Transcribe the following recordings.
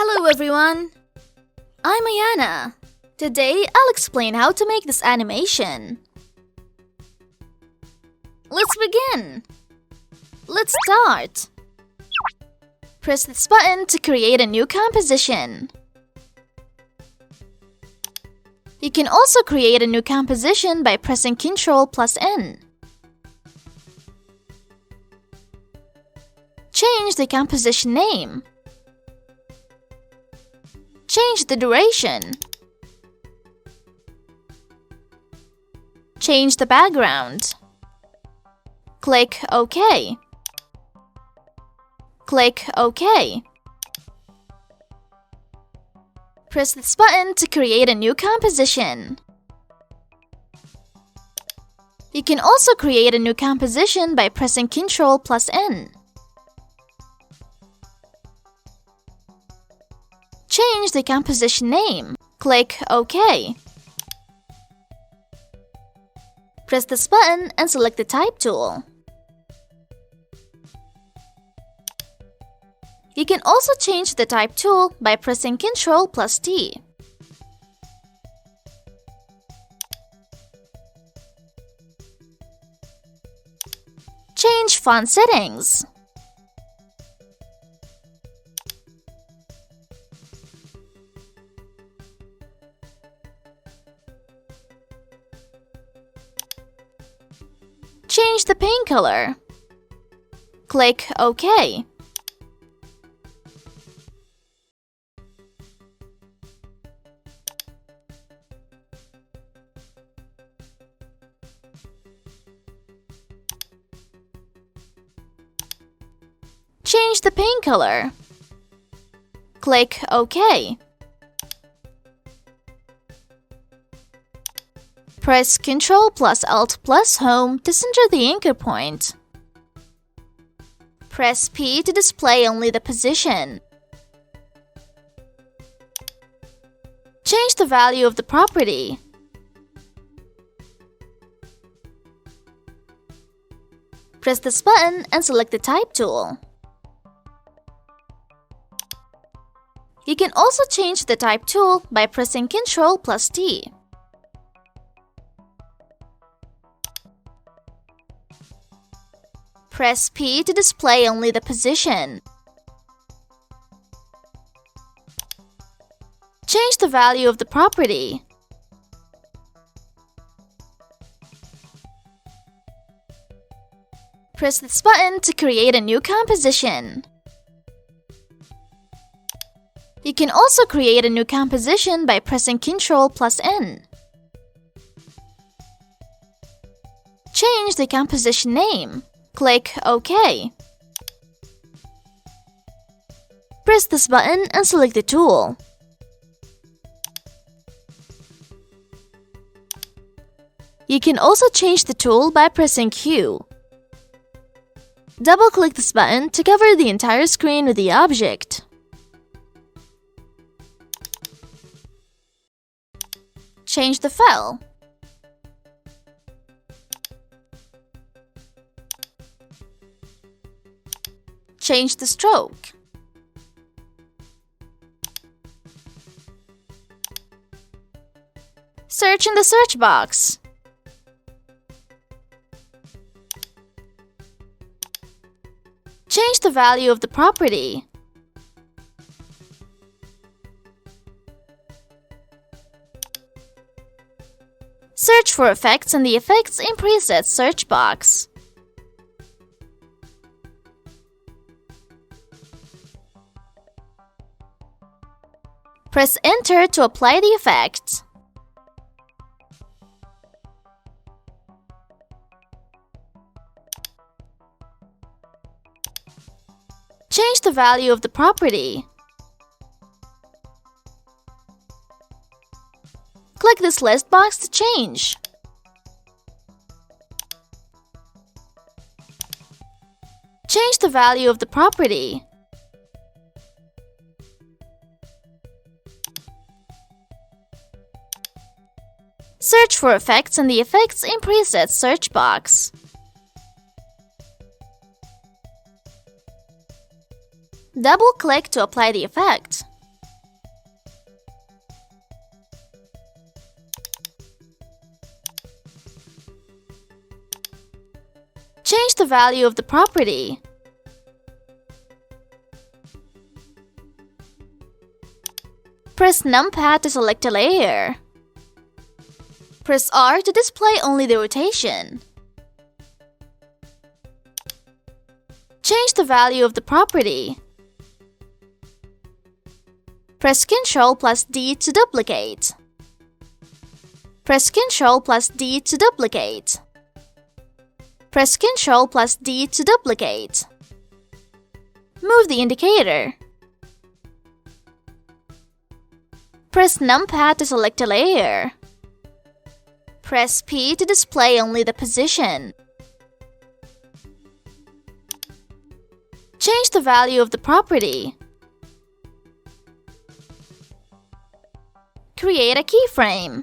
Hello everyone! I'm AYANA. Today, I'll explain how to make this animation. Let's begin! Let's start! Press this button to create a new composition. You can also create a new composition by pressing Ctrl+N. Change the composition name. Change the duration. Change the background. Click OK. Click OK. Press this button to create a new composition. You can also create a new composition by pressing Ctrl+N. Change the composition name. Click OK. Press this button and select the Type tool. You can also change the Type tool by pressing Ctrl+T. Change font settings. Change the paint color. Click OK. Change the paint color. Click OK. Press Ctrl+Alt+Home to center the anchor point. Press P to display only the position. Change the value of the property. Press this button and select the Type tool. You can also change the Type tool by pressing Ctrl+T. Press P to display only the position. Change the value of the property. Press this button to create a new composition. You can also create a new composition by pressing Ctrl+N. Change the composition name. Click OK. Press this button and select the tool. You can also change the tool by pressing Q. Double-click this button to cover the entire screen with the object. Change the fill. Change the stroke. Search in the search box. Change the value of the property. Search for effects in the Effects and Presets search box. Press Enter to apply the effect. Change the value of the property. Click this list box to change. Change the value of the property. Search for effects in the Effects and Presets search box. Double-click to apply the effect. value of the property. Press numpad to select a layer. Press R to display only the rotation. Change the value of the property. Press Ctrl plus D to duplicate. Press Ctrl plus D to duplicate. Press Ctrl plus D to duplicate. Move the indicator. Press numpad to select a layer. Press P to display only the position. Change the value of the property. Create a keyframe.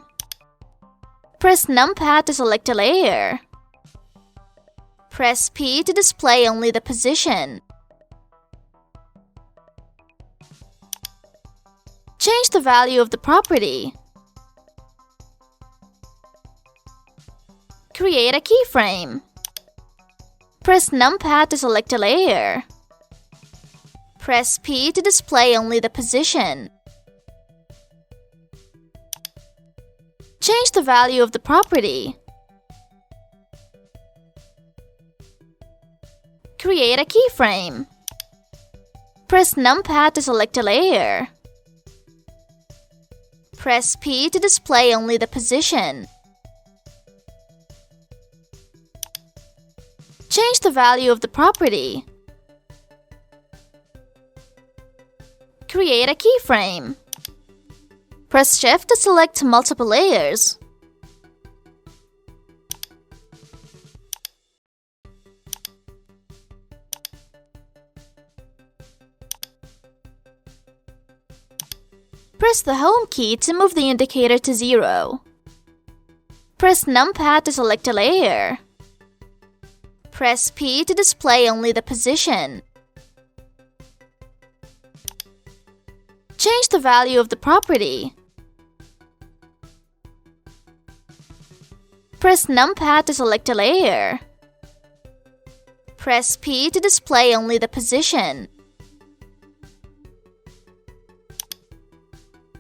Press numpad to select a layer. Press P to display only the position. Change the value of the property. Create a keyframe. Press numpad to select a layer. Press P to display only the position. Change the value of the property. Create a keyframe. Press numpad to select a layer. Press P to display only the position. Change the value of the property. Create a keyframe. Press Shift to select multiple layers. Press the Home key to move the indicator to 0. Press numpad to select a layer. Press P to display only the position. Change the value of the property. Press numpad to select a layer. Press P to display only the position.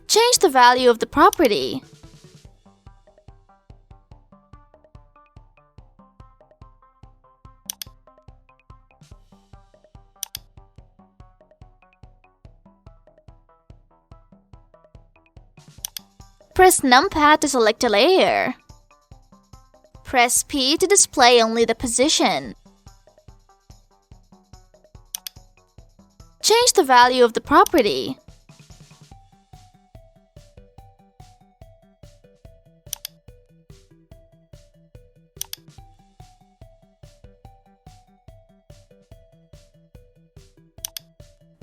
Change the value of the property. Press numpad to select a layer. Press P to display only the position. Change the value of the property.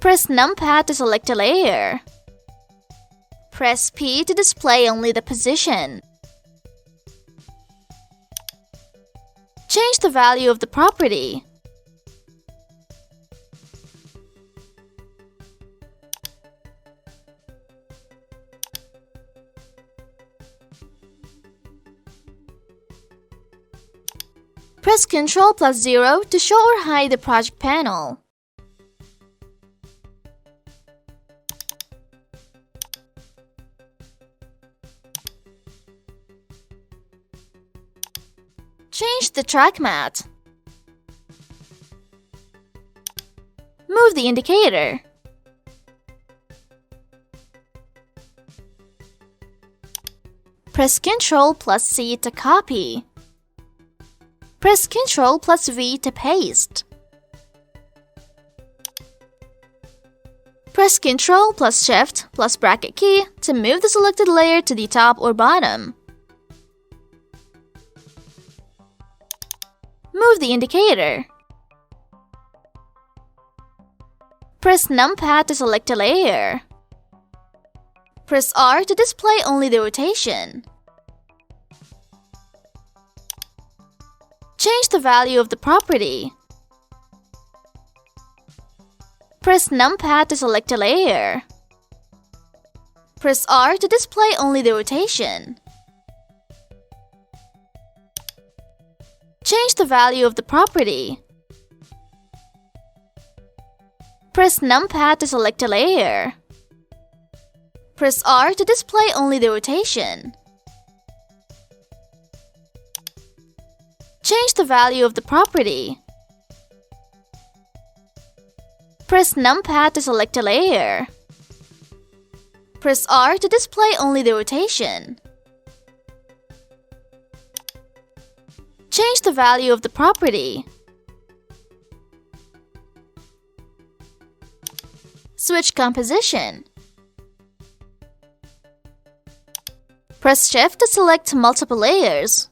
Press numpad to select a layer. Press P to display only the position. Change the value of the property. Press Ctrl plus 0 to show or hide the project panel. Change the track mat. Move the indicator. Press Ctrl plus C to copy. Press Ctrl plus V to paste. Press Ctrl plus Shift plus bracket key to move the selected layer to the top or bottom. Move the indicator. Press numpad to select a layer. Press R to display only the rotation. Change the value of the property. Press numpad to select a layer. Press R to display only the rotation. Change the value of the property. Press numpad to select a layer. Press R to display only the rotation. Change the value of the property. Press numpad to select a layer. Press R to display only the rotation. Change the value of the property. Switch composition. Press Shift to select multiple layers.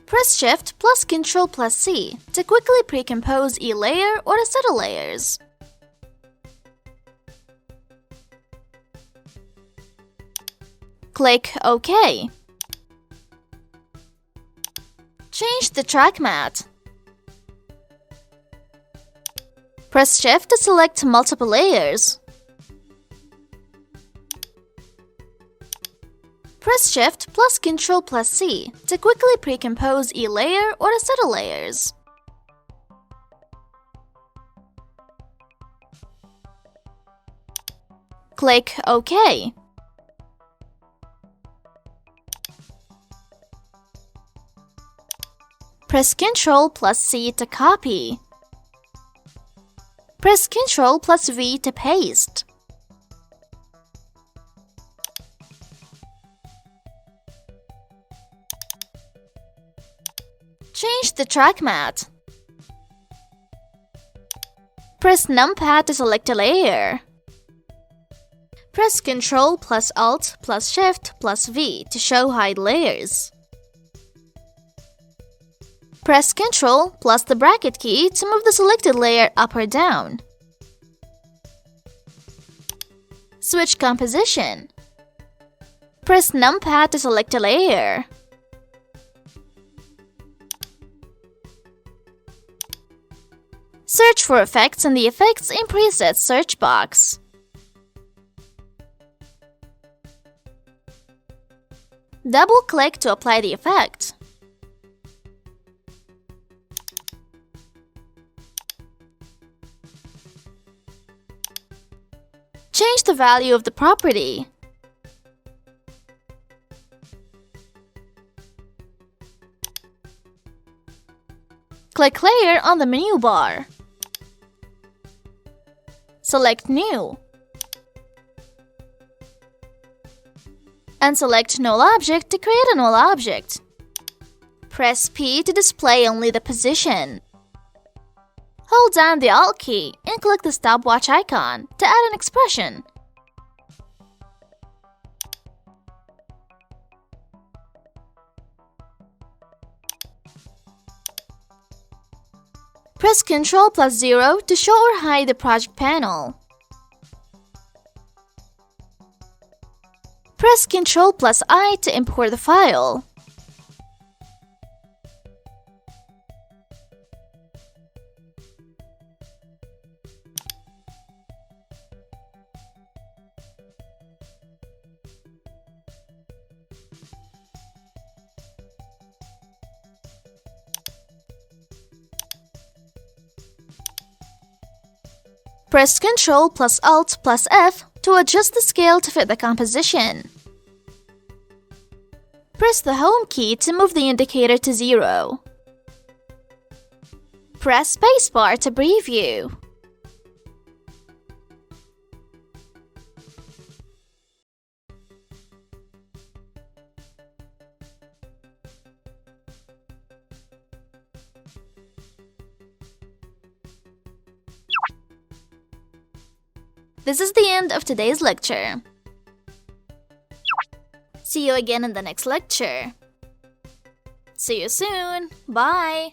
Press Shift plus Ctrl plus C to quickly pre-compose a layer or a set of layers. Click OK. Change the track matte. Press Shift to select multiple layers. Press Shift plus Ctrl plus C to quickly pre-compose a layer or a set of layers. Click OK. Press Ctrl plus C to copy. Press Ctrl plus V to paste. Change the track matte. Press numpad to select a layer. Press Ctrl plus Alt plus Shift plus V to show hide layers. Press Ctrl plus the bracket key to move the selected layer up or down. Switch composition. Press numpad to select a layer. Search for effects in the Effects in Presets search box. Double-click to apply the effect. Change the value of the property. Click Layer on the menu bar. Select New. And select Null Object to create a null object. Press P to display only the position. Hold down the Alt key and click the stopwatch icon to add an expression. Press Ctrl plus 0 to show or hide the project panel. Press Ctrl plus I to import the file. Press Ctrl plus Alt plus F to adjust the scale to fit the composition. Press the Home key to move the indicator to 0. Press Spacebar to preview. This is the end of today's lecture. See you again in the next lecture. See you soon. Bye.